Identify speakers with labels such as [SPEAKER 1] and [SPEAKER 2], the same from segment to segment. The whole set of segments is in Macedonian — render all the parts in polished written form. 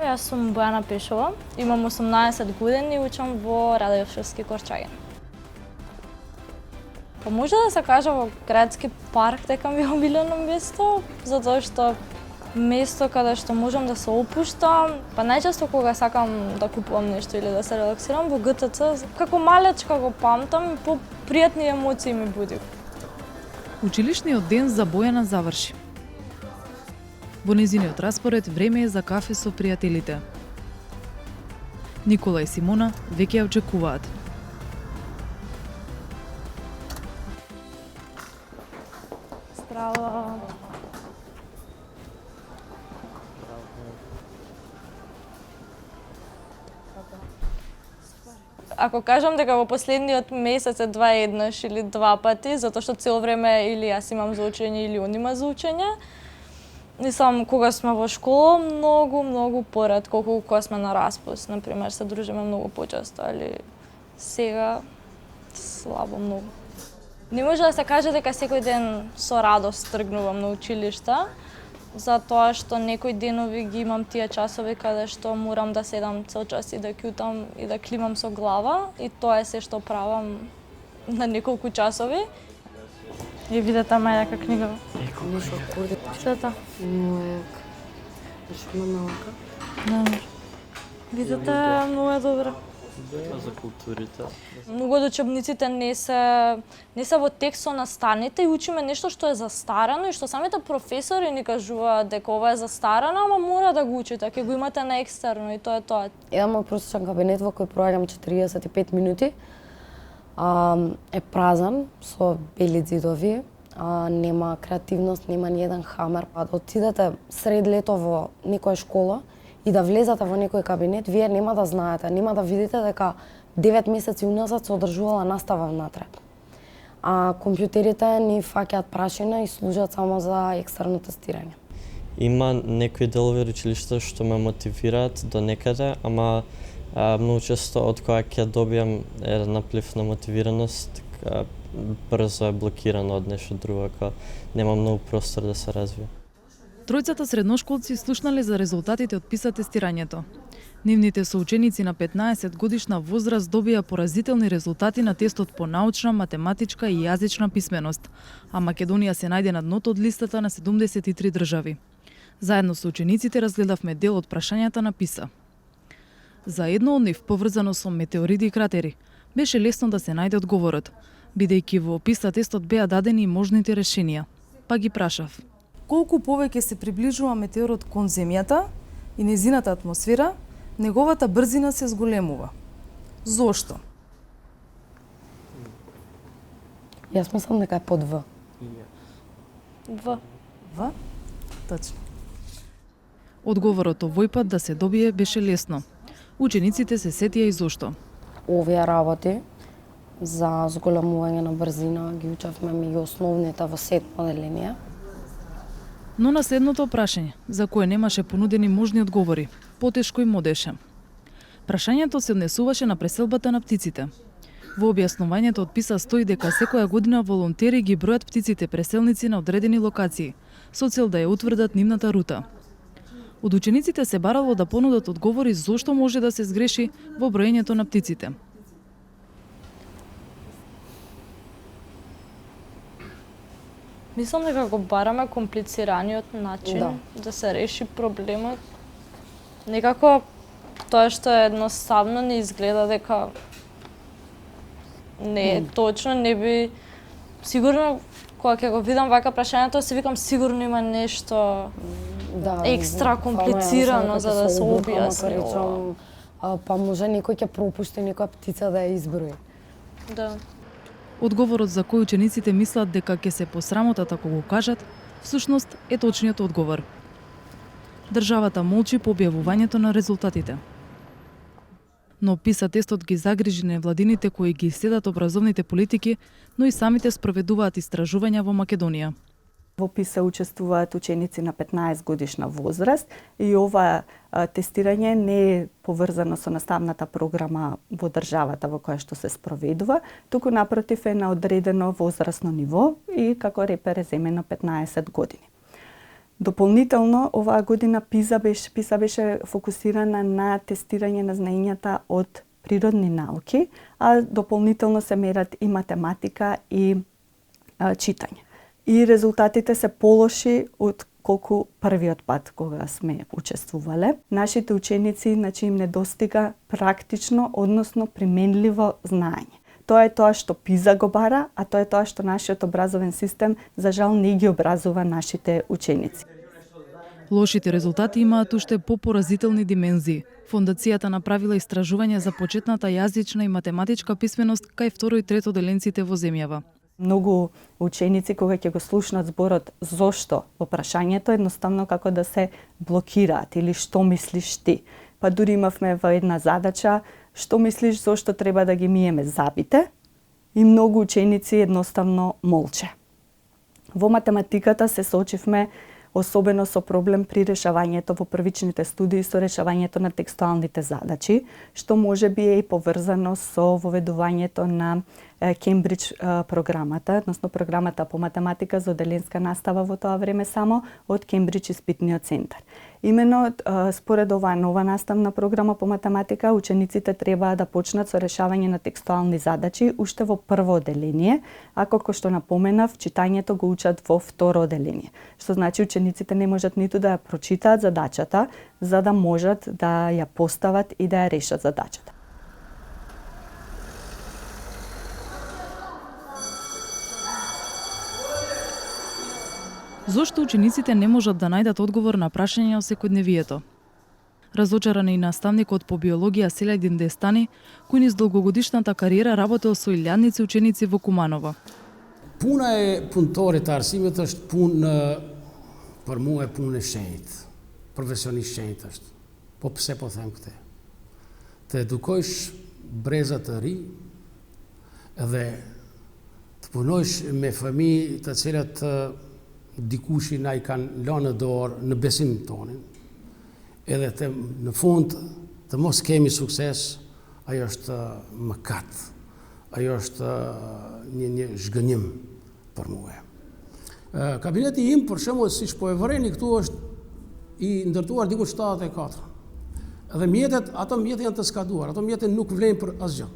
[SPEAKER 1] Јас сум Бојана Пешова, имам 18 години и учам во Радојовшевски Корчаген. Па може да се каже во градски парк дека ми е омилено место, затоа што место каде што можам да се опуштам, па најчесто кога сакам да купувам нешто или да се релаксирам во ГТЦ, како малечка го памтам, по пријатни емоции ми буди.
[SPEAKER 2] Училишниот ден за Бојана заврши. Во нејзиниот распоред време е за кафе со пријателите. Никола и Симона веќе ја очекуваат.
[SPEAKER 1] Здраво. Ако кажам дека во последниот месец е еднаш или два пати, затоа што цело време или јас имам за учење или он има за учење, мислам, кога сме во школа, многу поретко, колку кога сме на распуст, например, се дружиме многу почесто, али сега слабо многу. Не може да се каже дека секој ден со радост тргнувам на училиште, затоа што некои денови ги имам тие часови каде што морам да седам цел час и да кјутам и да климам со глава, и тоа е се што правам на неколку часови. И видете мајака книга. Чета.
[SPEAKER 3] Мојак. Што малка?
[SPEAKER 1] Да. Видите, многу е добра.
[SPEAKER 4] За културите.
[SPEAKER 1] Многу од учебниците не се во текст со наставните и учиме нешто што е застарено и што самите професори ни кажуваат дека ова е застарено, ама мора да го учите, ќе го имате на екстерно и тоа е тоа.
[SPEAKER 3] Еден мој просечен кабинет во кој проаѓам 45 минути е празен со бели ѕидови, нема креативност, нема ни еден хамер. Да отидете сред лето во некоја школа и да влезете во некој кабинет, вие нема да знаете, нема да видите дека 9 месеци уназад се одржувала настава внатре. А компјутерите ни фаќаат прашина и служат само за екстерно тестирање.
[SPEAKER 4] Има некои делови од училиште што ме мотивираат до некаде, ама многу често од кога ќе добијам еден наплив на мотивираност, брзо е блокирано од нешто друго, кога нема многу простор да се развие.
[SPEAKER 2] Тројцата средношколци слушнале за резултатите од PISA тестирањето. Нивните соученици на 15 годишна возраст добија поразителни резултати на тестот по научна, математичка и јазична писменост, а Македонија се најде на дното од листата на 73 држави. Заедно со учениците разгледавме дел од прашањата на PISA. За едно од нив, поврзано со метеориди и кратери, беше лесно да се најде одговорот, бидејќи во PISA тестот беа дадени и можните решенија. Па ги прашав:
[SPEAKER 5] колку повеќе се приближува метеорот кон земјата и нејзината атмосфера, неговата брзина се зголемува. Зошто?
[SPEAKER 3] Јас мислам дека е под В.
[SPEAKER 1] В.
[SPEAKER 5] В? Точно.
[SPEAKER 2] Одговорот овој пат да се добие беше лесно. Учениците се сетија и зошто.
[SPEAKER 3] Овие работи за зголемување на брзина ги учевме меѓу основните во 7 деление.
[SPEAKER 2] Но на следното прашање, за кое немаше понудени можни одговори, потешко им одеше. Прашањето се однесуваше на преселбата на птиците. Во објаснувањето од PISA стои дека секоја година волонтери ги бројат птиците преселници на одредени локации, со цел да ја утврдат нивната рута. Од учениците се барало да понудат одговори зошто може да се сгреши во броењето на птиците.
[SPEAKER 1] Мислам дека го бараме комплицираниот начин да се реши проблемот. Некако тоа што е едноставно не изгледа дека не е точно, не би сигурно кога ќе го видам вака прашањето, си викам сигурно има нешто екстра комплицирано за да се објасни ова.
[SPEAKER 3] Па може некој ќе пропушти некоја птица да ја изброи.
[SPEAKER 1] Да.
[SPEAKER 2] Одговорот за кој учениците мислат дека ќе се посрамотат ако го кажат, всушност е точниот одговор. Државата молчи по објавувањето на резултатите. Но PISA тестот ги загрижи невладините кои ги следат образовните политики, но и самите спроведуваат истражувања во Македонија.
[SPEAKER 6] Во PISA учествуваат ученици на 15 годишна возраст и ова тестирање не е поврзано со наставната програма во државата во која што се спроведува, туку напротив е на одредено возрастно ниво и како репер е земено 15 години. Дополнително, оваа година ПИСА беше фокусирана на тестирање на знаењата од природни науки, а дополнително се мерат и математика и читање. И резултатите се полоши од колку првиот пат кога сме учествувале. Нашите ученици, им недостига практично, односно применливо знаење. Тоа е тоа што ПИСА го бара, а тоа е тоа што нашиот образовен систем за жал не ги образува нашите ученици.
[SPEAKER 2] Лошите резултати имаат уште попоразителни димензии. Фондацијата направила истражување за почетната јазична и математичка писменост кај второ и трето деленците во земјава.
[SPEAKER 6] Многу ученици кога ќе го слушнат зборот зошто во прашањето, едноставно како да се блокираат или што мислиш ти. Па дури имавме во една задача што мислиш зошто треба да ги миеме забите, и многу ученици едноставно молче. Во математиката се соочивме особено со проблем при решавањето во првичните студии со решавањето на текстуалните задачи, што може би е и поврзано со воведувањето на Кембридж програмата, односно програмата по математика за оделенска настава во тоа време само од Кембридж испитниот центар. Имено според оваа нова наставна програма по математика, учениците треба да почнат со решавање на текстуални задачи уште во прво оделение, а како што напоменав, читањето го учат во второ оделение. Што значи учениците не можат ниту да ја прочитаат задачата, за да можат да ја постават и да ја решат задачата.
[SPEAKER 2] Зошто учениците не можат да најдат одговор на прашања од секојдневието? Разочаран е и наставникот по биологија Селедин Дестани, кој низ долгогодишната кариера работел со илјадници ученици во Куманово.
[SPEAKER 7] Puna e punëtorit të arsimit është punë, për mua e punë e shenjtë, profesionisht shenjtë është. Po pse po them këtë? Të edukojsh breza të ri dhe të punojsh me fëmijë të cilat dikush na i kanë lënë në dorë në besim tonin, edhe në fund të mos kemi sukses, ajo është mëkat, ajo është një zhgënjim për mua. Kabineti im, për shembull, siç po e vëreni këtu, është i ndërtuar diku 74. Edhe mjetet, ato mjete janë të skaduar, ato mjete nuk vlen për asgjë.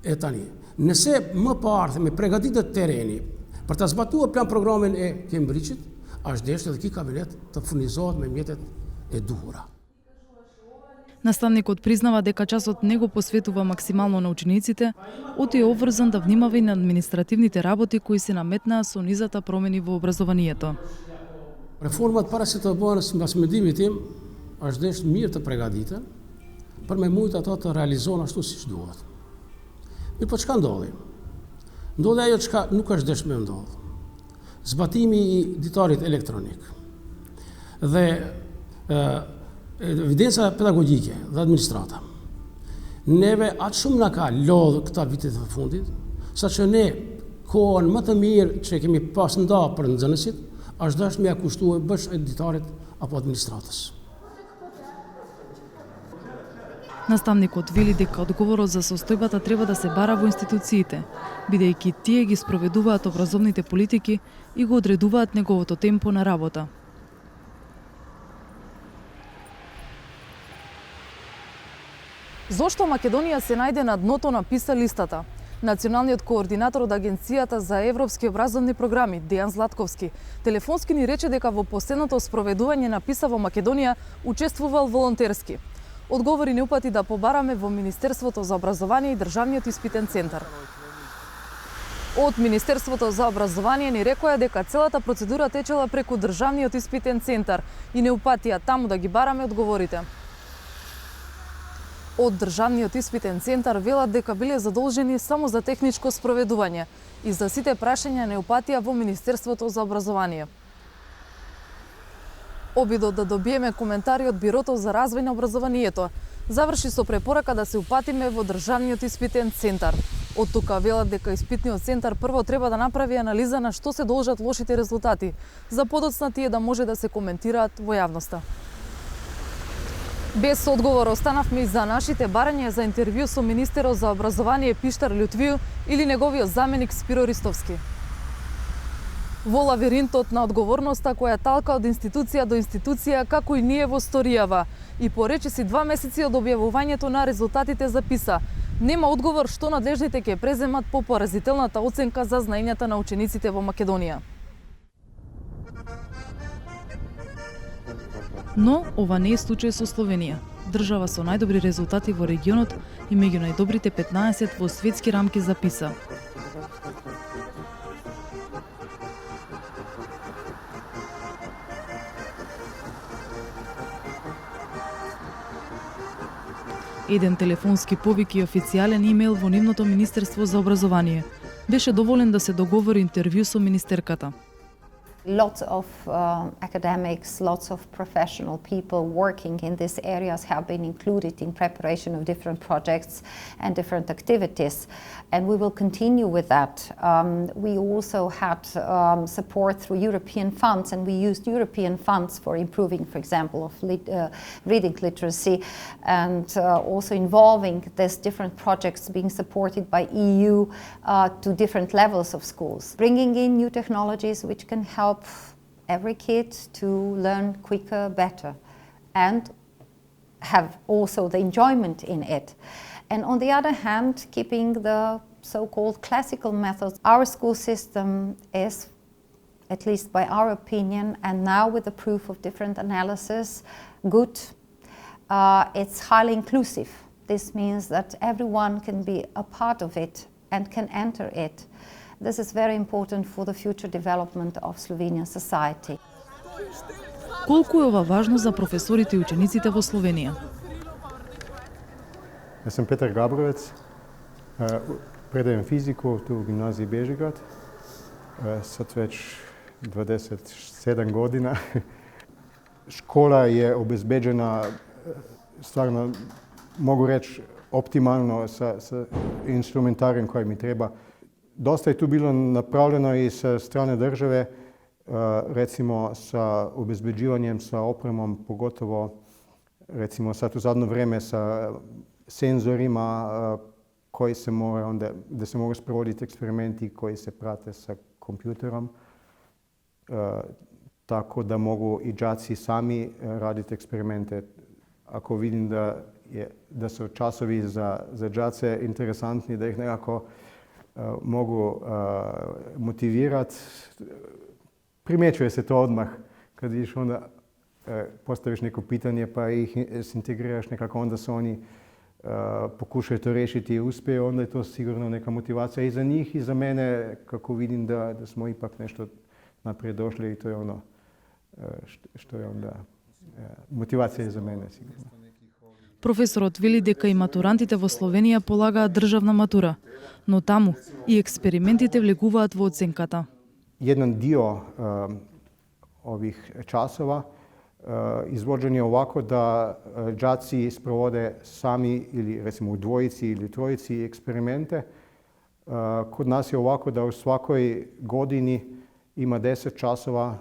[SPEAKER 7] E tani, nëse më parë me përgatitet tereni për ta zbatuar plan programin e Cambridge-it, është deshtë edhe ky kabinet të furnizohet me mjetet e duhura.
[SPEAKER 2] Наставникот признава дека часот не го посветува максимално на учениците, оти е обврзан да внимава и на административните работи кои се наметнаа со низата промени во образованието.
[SPEAKER 7] Реформат para se të bëhen mbas mendimit tim, është deshtë mirë të përgatitur për me mujt ato të realizohen ashtu siç duhet. Mirë, po çka ndodhi? Ndodhi ajo çka nuk është deshtë më ndodh. Zbatimi i ditarit elektronik. Dhe evidenca pedagogjike dhe administrata. Neve atë shumë na ka lodhur këta vitet e fundit, saqë ne kohën më të mirë që kemi pas nda për nxënësit, është dashur me ia kushtuar bësh editarit apo administratës.
[SPEAKER 2] Наставникот вели дека одговорот за состојбата треба да се бара во институциите, бидејќи тие ги спроведуваат образовните политики и го одредуваат неговото темпо на работа.
[SPEAKER 5] Зошто Македонија се најде на дното на PISA листата? Националниот координатор од Агенцијата за европски образовни програми, Дејан Златковски, телефонски ни рече дека во последното спроведување на PISA во Македонија учествувал волонтерски. Одговори не упати да побараме во Министерството за образование и Државниот испитен центар. Од Министерството за образование ни рекоа дека целата процедура течела преку Државниот испитен центар и не упатија таму да ги бараме одговорите. Од Државниот испитен центар велат дека биле задолжени само за техничко спроведување и за сите прашања не упатија во Министерството за образование. Обидот да добиеме коментари од Бирото за развој на образованието заврши со препорака да се упатиме во Државниот испитен центар. Од тука велат дека испитниот центар прво треба да направи анализа на што се должат лошите резултати, за подоцна тие да може да се коментираат во јавноста. Без одговор останавме и за нашите барања за интервју со министерот за образование Пиштар Лютвију или неговиот заменик Спиро Ристовски. Во лавиринтот на одговорноста која талка од институција до институција, како и ние во сторијава. И по речиси 2 месеци од објавувањето на резултатите за PISA, нема одговор што надлежните ќе преземат по поразителната оценка за знаењата на учениците во Македонија.
[SPEAKER 2] Но ова не е случај со Словенија. Држава со најдобри резултати во регионот и меѓу најдобрите 15 во светски рамки за PISA. Еден телефонски повик и официјален имејл во нивното Министерство за образование беше доволен да се договори интервју со министерката.
[SPEAKER 8] Lots of academics, lots of professional people working in these areas have been included in preparation of different projects and different activities, and we will continue with that. We also had support through European funds, and we used European funds for improving, for example, of reading literacy, and also involving these different projects being supported by EU to different levels of schools, bringing in new technologies which can help every kid to learn quicker, better, and have also the enjoyment in it. And on the other hand, keeping the so-called classical methods. Our school system is, at least by our opinion, and now with the proof of different analysis, good. It's highly inclusive. This means that everyone can be a part of it and can enter it. This is very important for the future development of Slovenian society.
[SPEAKER 2] Колку е ова важно за професорите и учениците во Словенија?
[SPEAKER 9] Јас сум Петар Габровец, предаjem физику ту у гимназiji Бежиград, сад веќе 27 година. Школа е обезбеđena, стварно могу реći optimalno sa instrumentarijem koji mi treba. Dosta je tu bilo napravljeno i sa strane države, recimo sa obezbeđivanjem, sa opremom, pogotovo recimo sad u zadnje vrijeme sa senzorima koji se mora onda, da se mogu sprovoditi eksperimenti koji se prate sa kompjuterom, tako da mogu i đaci sami raditi eksperimente. Ako vidim da su časovi za đace interesantni, da ih nekako mogu motivirati, primjećuje se to odmah kad vidiš onda postaviš neko pitanje pa ih integriraš nekako, onda se oni pokušaju to riješiti i uspiju, onda je to sigurno neka motivacija i za njih i za mene, kako vidim da smo ipak nešto naprijed došli i to je ono što je onda motivacija za mene sigurno.
[SPEAKER 2] Професорот вели дека и матурантите во Словенија полагаат државна матура, но таму и експериментите влегуваат во оценката.
[SPEAKER 9] Jedan dio ovih časova izvođen je ovako da đaci sprovode sami ili recimo u dvojici ili trojici eksperimente. Kod nas je ovako da u svakoj godini ima 10 časova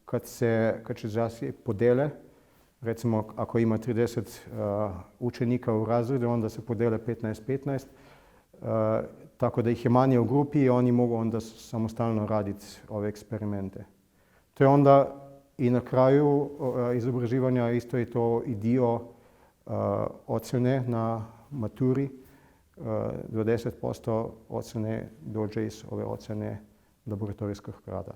[SPEAKER 9] kad se đaci podele. Recimo, ako ima 30 učenika u razredu, onda se podele 15-15, tako da ih je manje u grupi i oni mogu onda samostalno raditi ove eksperimente. To je onda i na kraju izobraživanja isto je to i dio ocjene na maturi. 20% ocjene dođe iz ove ocjene laboratorijskog rada.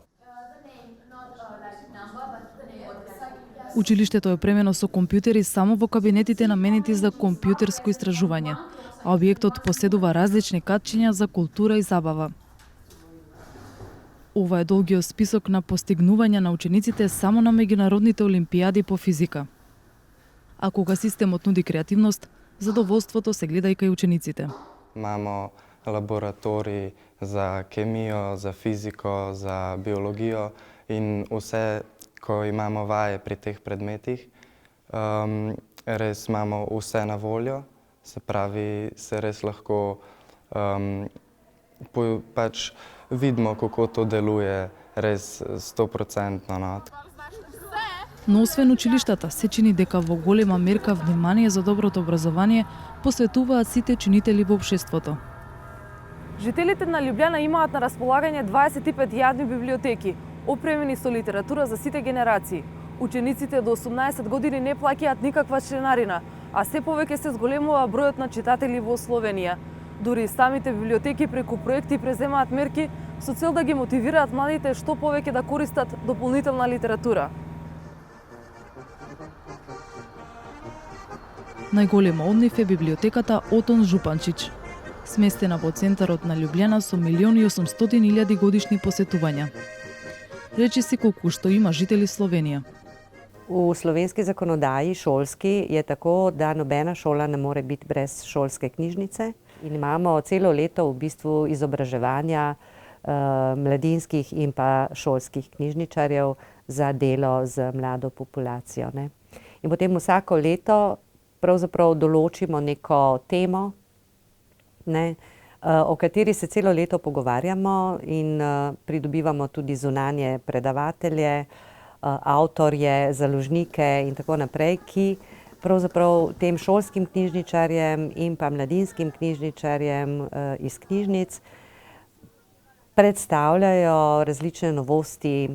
[SPEAKER 2] Училиштето е опремено со компјутери само во кабинетите наменети за компјутерско истражување, а објектот поседува различни катчиња за култура и забава. Ова е долгиот список на постигнувања на учениците само на меѓународните олимпијади по физика. А кога системот нуди креативност, задоволството се гледа и кај учениците.
[SPEAKER 10] Мамо лаборатории за хемијо, за физико, за биологијо и усе кој имамо ваје при тех предметих, рес мамо усе на волјо, се прави се рес лахко пач видимо како то делуе рес 100% на.
[SPEAKER 2] Но освен училиштата, се чини дека во голема мерка внимание за доброто образование посветуваат сите чинители во општеството.
[SPEAKER 5] Жителите на Лјубљана имаат на располагање 25 јадни библиотеки, опремени со литература за сите генерации. Учениците до 18 години не плаќаат никаква членарина, а се повеќе се зголемува бројот на читатели во Словенија. Дури и самите библиотеки преку проекти преземаат мерки со цел да ги мотивираат младите што повеќе да користат дополнителна литература.
[SPEAKER 2] Најголема од нив е библиотеката Отон Жупанчич, сместена во центарот на Лјубљана со 1.800.000 годишни посетувања. Речи си колку што има жители Словенија.
[SPEAKER 11] V slovenski zakonodaji šolski je tako, da nobena šola ne more biti brez šolske knjižnice. In imamo celo leto v bistvu izobraževanja mladinskih in pa šolskih knjižničarjev za delo z mlado populacijo. Ne. In potem vsako leto pravzaprav določimo neko temo, ne, o kateri se celo leto pogovarjamo in pridobivamo tudi zunanje predavatelje, avtorje, založnike in tako naprej, ki pravzaprav tem šolskim knjižničarjem in pa mladinskim knjižničarjem iz knjižnic predstavljajo različne novosti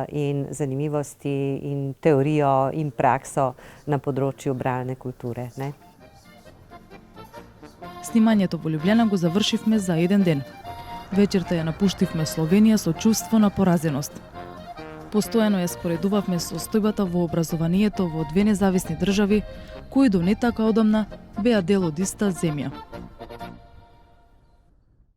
[SPEAKER 11] in zanimivosti in teorijo in prakso na področju bralne kulture. Ne?
[SPEAKER 2] Снимањето во Лјубљана го завршивме за еден ден. Вечерта ја напуштивме Словенија со чувство на поразеност. Постојано ја споредувавме состојбата во образованието во две независни држави, кои до не така одамна беа дел од иста земја.